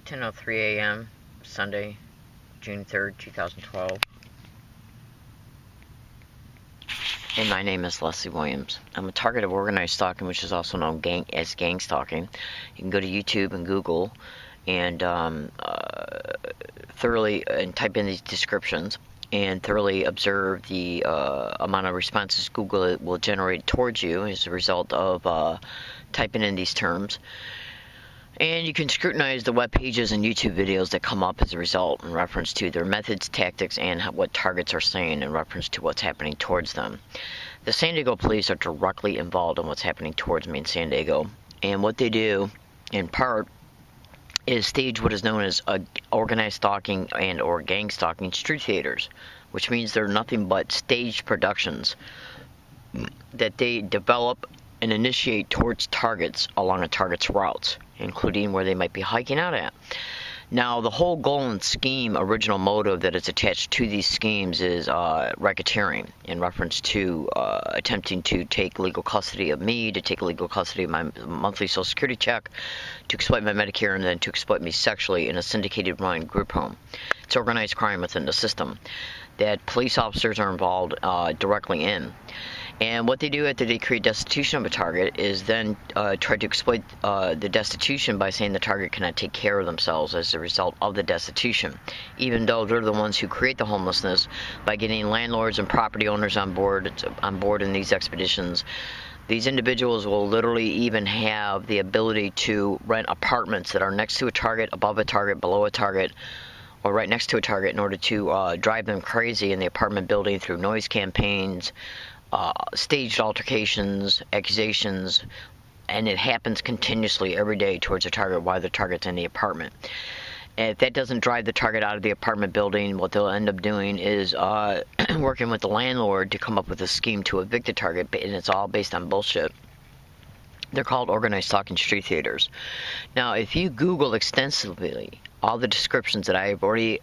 10:03 a.m. Sunday, June 3rd, 2012. And my name is Leslie Williams. I'm a target of organized stalking, which is also known as gang stalking. You can go to YouTube and Google and thoroughly type in these descriptions and thoroughly observe the amount of responses Google will generate towards you as a result of typing in these terms. And you can scrutinize the web pages and YouTube videos that come up as a result in reference to their methods, tactics, and what targets are saying in reference to what's happening towards them. The San Diego police are directly involved in what's happening towards me in San Diego. And what they do, in part, is stage what is known as organized stalking and or gang stalking street theaters, which means they're nothing but staged productions that they develop and initiate towards targets along a target's routes, including where they might be hiking out at. Now, the whole goal and scheme, original motive that is attached to these schemes is racketeering in reference to attempting to take legal custody of me, to take legal custody of my monthly Social Security check, to exploit my Medicare, and then to exploit me sexually in a syndicated run group home. It's organized crime within the system that police officers are involved directly in. And what they do after they create destitution of a target is then try to exploit the destitution by saying the target cannot take care of themselves as a result of the destitution, even though they're the ones who create the homelessness by getting landlords and property owners on board in these expeditions. These individuals will literally even have the ability to rent apartments that are next to a target, above a target, below a target, or right next to a target in order to drive them crazy in the apartment building through noise campaigns, staged altercations, accusations, and it happens continuously every day towards a target while the target's in the apartment. And if that doesn't drive the target out of the apartment building, what they'll end up doing is working with the landlord to come up with a scheme to evict the target, and it's all based on bullshit. They're called organized stalking street theaters. Now, if you Google extensively all the descriptions that I have already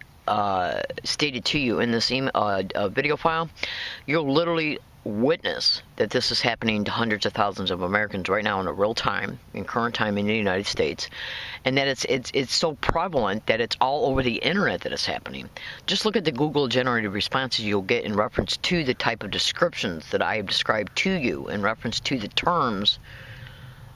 stated to you in this video file, you'll literally witness that this is happening to hundreds of thousands of Americans right now in real time, in current time in the United States, and that it's so prevalent that it's all over the internet that it's happening. Just look at the Google generated responses you'll get in reference to the type of descriptions that I have described to you in reference to the terms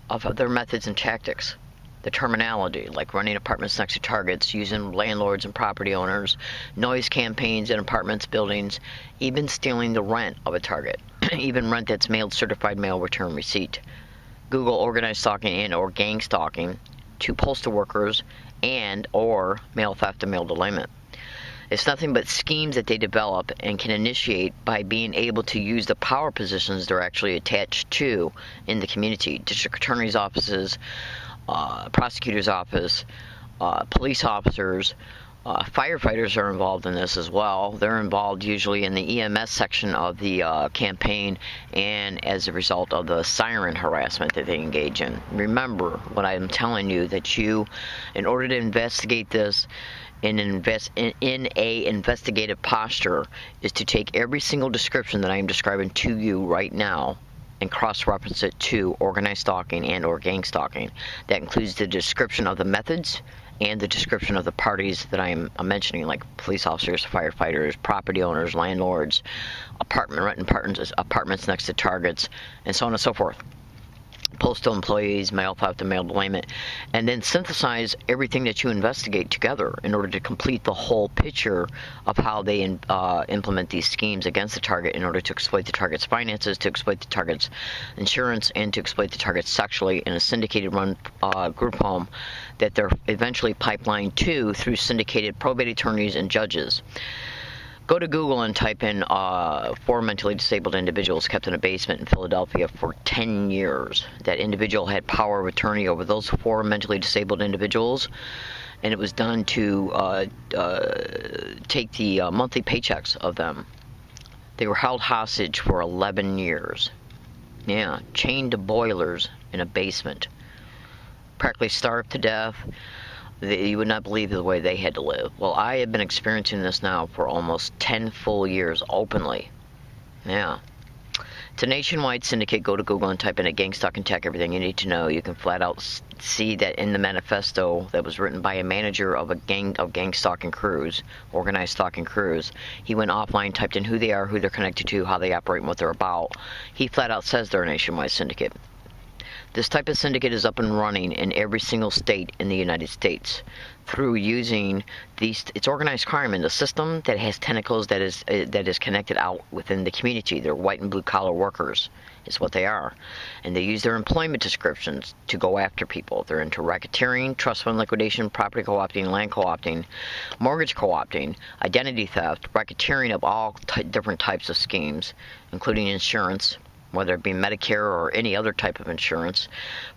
of their methods and tactics. The terminology, like running apartments next to targets, using landlords and property owners, noise campaigns in apartments, buildings, even stealing the rent of a target, even rent that's mailed certified mail return receipt. Google organized stalking and or gang stalking to postal workers and or mail theft and mail delayment. It's nothing but schemes that they develop and can initiate by being able to use the power positions they're actually attached to in the community. District attorney's offices, prosecutor's office, police officers, firefighters are involved in this as well. They're involved usually in the EMS section of the campaign and as a result of the siren harassment that they engage in. Remember what I'm telling you, that you, in order to investigate this in a investigative posture, is to take every single description that I am describing to you right now and cross-reference it to organized stalking and or gang stalking. That includes the description of the methods and the description of the parties that I'm mentioning, like police officers, firefighters, property owners, landlords, renting apartments next to targets, and so on and so forth. Postal employees, mail theft and mail delayment, and then synthesize everything that you investigate together in order to complete the whole picture of how they implement these schemes against the target in order to exploit the target's finances, to exploit the target's insurance, and to exploit the target sexually in a syndicated run group home that they're eventually pipelined to through syndicated probate attorneys and judges. Go to Google and type in 4 mentally disabled individuals kept in a basement in Philadelphia for 10 years. That individual had power of attorney over those 4 mentally disabled individuals, and it was done to take the monthly paychecks of them. They were held hostage for 11 years. Yeah, chained to boilers in a basement. Practically starved to death. You would not believe the way they had to live. Well, I have been experiencing this now for almost 10 full years openly. Yeah. It's a nationwide syndicate. Go to Google and type in a gang stalking tech, everything you need to know. You can flat out see that in the manifesto that was written by a manager of a gang stalking crews, organized stalking crews. He went offline, typed in who they are, who they're connected to, how they operate, and what they're about. He flat out says they're a nationwide syndicate. This type of syndicate is up and running in every single state in the United States through using these. It's organized crime in the system that has tentacles that is connected out within the community. They're white and blue collar workers is what they are, and they use their employment descriptions to go after people. They're into racketeering, trust fund liquidation, property co-opting, land co-opting, mortgage co-opting, identity theft, racketeering of all different types of schemes, including insurance, whether it be Medicare or any other type of insurance,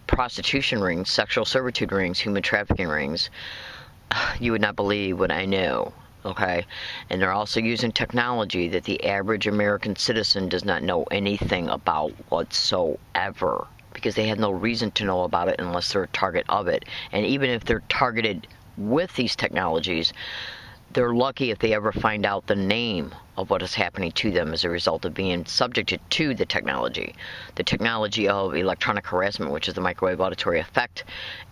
prostitution rings, sexual servitude rings, human trafficking rings. You would not believe what I know, okay? And they're also using technology that the average American citizen does not know anything about whatsoever, because they have no reason to know about it unless they're a target of it. And even if they're targeted with these technologies, they're lucky if they ever find out the name of what is happening to them as a result of being subjected to the technology. The technology of electronic harassment, which is the microwave auditory effect,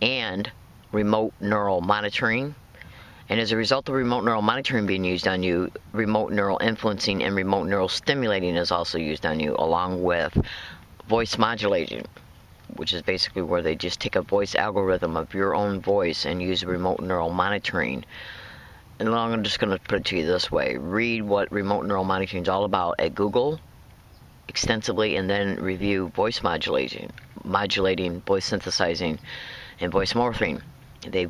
and remote neural monitoring. And as a result of remote neural monitoring being used on you, remote neural influencing and remote neural stimulating is also used on you, along with voice modulating, which is basically where they just take a voice algorithm of your own voice and use remote neural monitoring. And I'm just going to put it to you this way. Read what remote neural monitoring is all about at Google extensively, and then review voice modulating, voice synthesizing, and voice morphing. They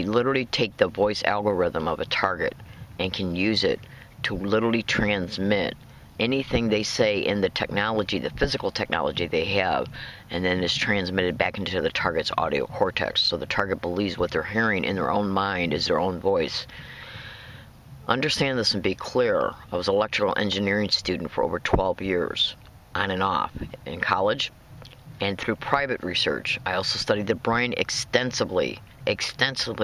literally take the voice algorithm of a target and can use it to literally transmit anything they say in the technology, the physical technology they have, and then it's transmitted back into the target's audio cortex. So the target believes what they're hearing in their own mind is their own voice. Understand this and be clear. I was an electrical engineering student for over 12 years, on and off, in college and through private research. I also studied the brain extensively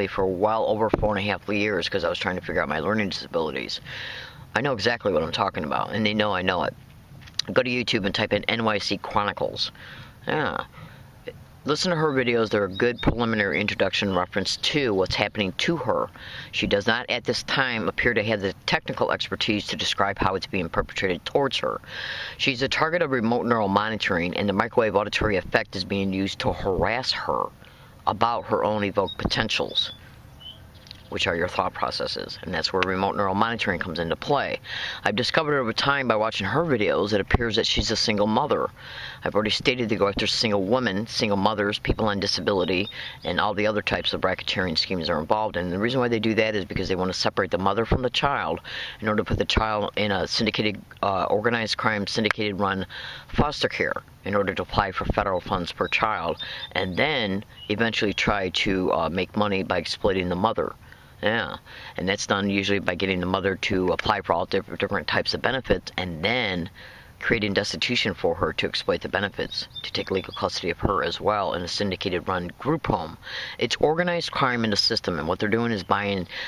for well over 4.5 years because I was trying to figure out my learning disabilities. I know exactly what I'm talking about, and they know I know it. Go to YouTube and type in NYC Chronicles. Yeah. Listen to her videos. They're a good preliminary introduction reference to what's happening to her. She does not at this time appear to have the technical expertise to describe how it's being perpetrated towards her. She's a target of remote neural monitoring, and the microwave auditory effect is being used to harass her about her own evoked potentials, which are your thought processes, and that's where remote neural monitoring comes into play. I've discovered over time by watching her videos, it appears that she's a single mother. I've already stated they go after single women, single mothers, people on disability, and all the other types of racketeering schemes are involved in. And the reason why they do that is because they want to separate the mother from the child in order to put the child in a syndicated, organized crime, syndicated run foster care in order to apply for federal funds per child, and then eventually try to make money by exploiting the mother. Yeah, and that's done usually by getting the mother to apply for all different types of benefits, and then creating destitution for her to exploit the benefits, to take legal custody of her as well in a syndicated run group home. It's organized crime in the system, and what they're doing is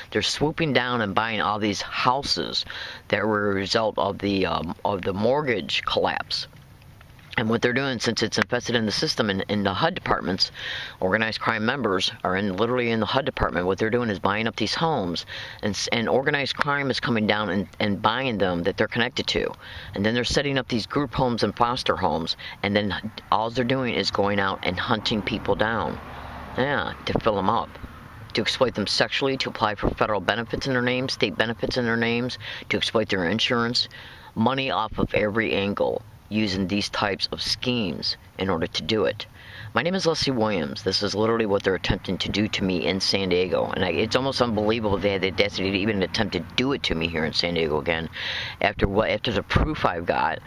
they're swooping down and buying all these houses that were a result of the mortgage collapse. And what they're doing, since it's infested in the system, in the HUD departments, organized crime members are literally in the HUD department. What they're doing is buying up these homes, and organized crime is coming down and buying them that they're connected to. And then they're setting up these group homes and foster homes, and then all they're doing is going out and hunting people down, to fill them up, to exploit them sexually, to apply for federal benefits in their names, state benefits in their names, to exploit their insurance, money off of every angle, using these types of schemes in order to do it. My name is Leslie Williams. This is literally what they're attempting to do to me in San Diego, and it's almost unbelievable they had the audacity to even attempt to do it to me here in San Diego again, after the proof I've got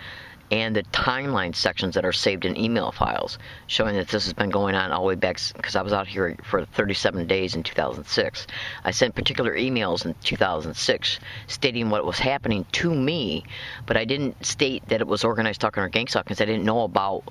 and the timeline sections that are saved in email files showing that this has been going on all the way back, because I was out here for 37 days in 2006. I sent particular emails in 2006 stating what was happening to me, but I didn't state that it was organized stalking or gang stalking because I didn't know about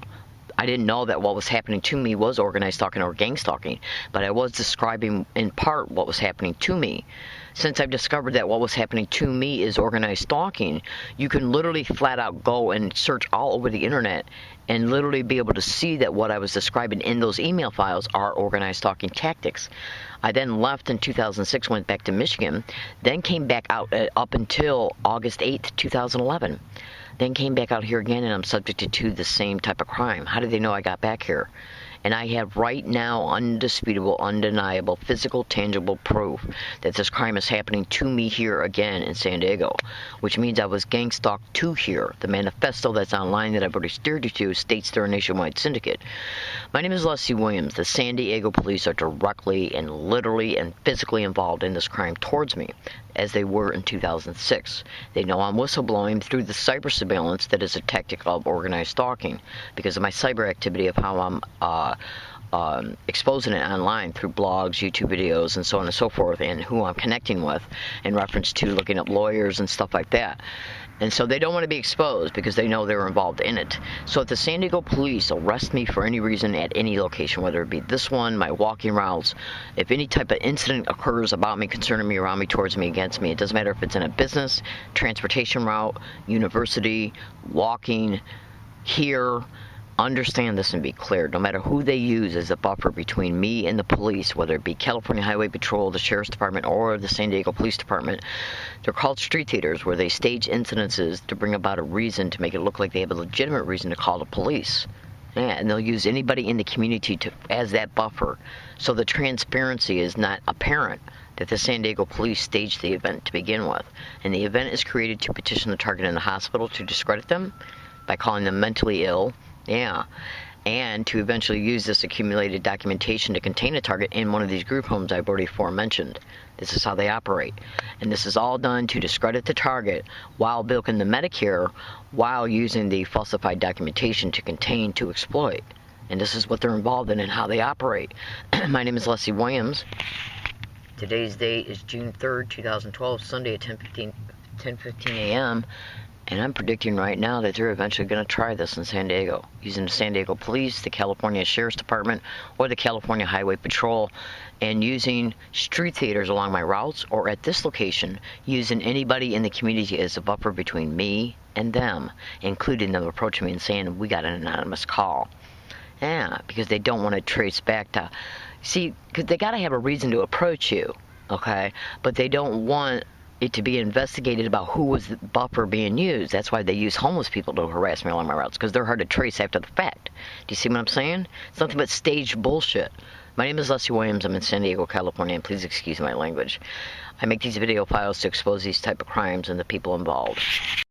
I didn't know that what was happening to me was organized stalking or gang stalking, but I was describing in part what was happening to me. Since I've discovered that what was happening to me is organized stalking, you can literally flat out go and search all over the internet and literally be able to see that what I was describing in those email files are organized stalking tactics. I then left in 2006, went back to Michigan, then came back out up until August 8th, 2011. Then came back out here again, and I'm subjected to the same type of crime. How did they know I got back here? And I have right now undisputable, undeniable, physical, tangible proof that this crime is happening to me here again in San Diego, which means I was gang stalked to here. The manifesto that's online that I've already steered you to states they're a nationwide syndicate. My name is Leslie Williams. The San Diego police are directly and literally and physically involved in this crime towards me, as they were in 2006. They know I'm whistleblowing through the cyber surveillance that is a tactic of organized stalking because of my cyber activity of how I'm exposing it online through blogs, YouTube videos, and so on and so forth, and who I'm connecting with in reference to looking up lawyers and stuff like that. And so they don't want to be exposed because they know they're involved in it. So if the San Diego police arrest me for any reason at any location, whether it be this one, my walking routes, if any type of incident occurs about me, concerning me, around me, towards me, against me, it doesn't matter if it's in a business, transportation route, university, walking, here, understand this and be clear. No matter who they use as a buffer between me and the police, whether it be California Highway Patrol, the Sheriff's Department, or the San Diego Police Department, they're called street theaters, where they stage incidences to bring about a reason to make it look like they have a legitimate reason to call the police. Yeah, and they'll use anybody in the community as that buffer. So the transparency is not apparent that the San Diego police staged the event to begin with. And the event is created to petition the target in the hospital to discredit them by calling them mentally ill. Yeah, and to eventually use this accumulated documentation to contain a target in one of these group homes I've already aforementioned. This is how they operate. And this is all done to discredit the target while bilking the Medicare, while using the falsified documentation to contain, to exploit. And this is what they're involved in and how they operate. My name is Leslie Williams. Today's date is June 3rd, 2012, Sunday at 10:15 a.m., and I'm predicting right now that they're eventually going to try this in San Diego, using the San Diego Police, the California Sheriff's Department, or the California Highway Patrol, and using street theaters along my routes, or at this location, using anybody in the community as a buffer between me and them, including them approaching me and saying, we got an anonymous call. Yeah, because they don't want to trace back to, see, because they got to have a reason to approach you, okay? But they don't want it to be investigated about who was the buffer being used. That's why they use homeless people to harass me along my routes, because they're hard to trace after the fact. Do you see what I'm saying? It's nothing but staged bullshit. My name is Leslie Williams. I'm in San Diego, California, and please excuse my language. I make these video files to expose these type of crimes and the people involved.